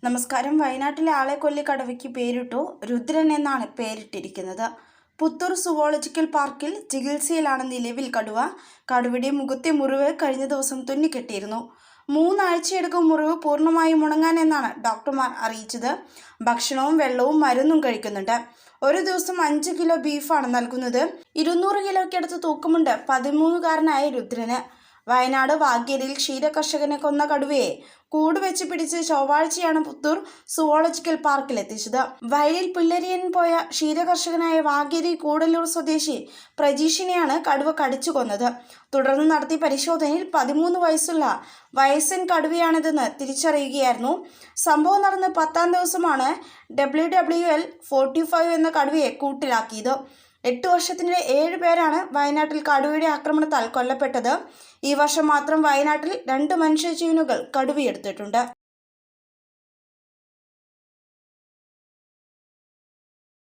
നമസ്കാരം. വയനാട്ടിലെ ആളെക്കൊല്ലി കടുവയ്ക്ക് പേരിട്ടു. രുദ്രൻ എന്നാണ് പേരിട്ടിരിക്കുന്നത്. പുത്തൂർ സുവോളജിക്കൽ പാർക്കിൽ ചികിത്സയിലാണ് നിലവിൽ കടുവ. കടുവയുടെ മുഖത്തെ മുറിവ് കഴിഞ്ഞ ദിവസം തുന്നിക്കെട്ടിയിരുന്നു. 3 ആഴ്ചയെടുക്കും മുറിവ് പൂർണ്ണമായും ഉണങ്ങാൻ എന്നാണ് ഡോക്ടർമാർ അറിയിച്ചത്. ഭക്ഷണവും വെള്ളവും മരുന്നും കഴിക്കുന്നുണ്ട്. ഒരു ദിവസം 5 കിലോ ബീഫാണ് നൽകുന്നത്. 200 കിലോയ്ക്കടുത്ത് തൂക്കമുണ്ട് 13-കാരനായ രുദ്രന്. വയനാട് വാഗേരിയിൽ ക്ഷീരകർഷകനെ കൊന്ന കടുവയെ കൂട് വെച്ച് പിടിച്ച് ചൊവ്വാഴ്ചയാണ് പുത്തൂർ സുവോളജിക്കൽ പാർക്കിൽ എത്തിച്ചത്. വയലിൽ പുല്ലരിയാൻ പോയ ക്ഷീരകർഷകനായ വാഗേരി കൂടല്ലൂർ സ്വദേശി പ്രജീഷിനെയാണ് കടുവ കടിച്ചു കൊന്നത്. തുടർന്ന് നടത്തിയ പരിശോധനയിൽ 13 വയസ്സുള്ള വയസ്സൻ കടുവയാണിതെന്ന് തിരിച്ചറിയുകയായിരുന്നു. സംഭവം നടന്ന് 10-ാം ദിവസമാണ് WWL 45 എന്ന കടുവയെ കൂട്ടിലാക്കിയത്. 8 വർഷത്തിനിടെ 7 പേരാണ് വയനാട്ടിൽ കടുവയുടെ ആക്രമണത്താൽ കൊല്ലപ്പെട്ടത്. ഈ വർഷം മാത്രം വയനാട്ടിൽ 2 മനുഷ്യജീവനുകൾ കടുവയെടുത്തിട്ടുണ്ട്.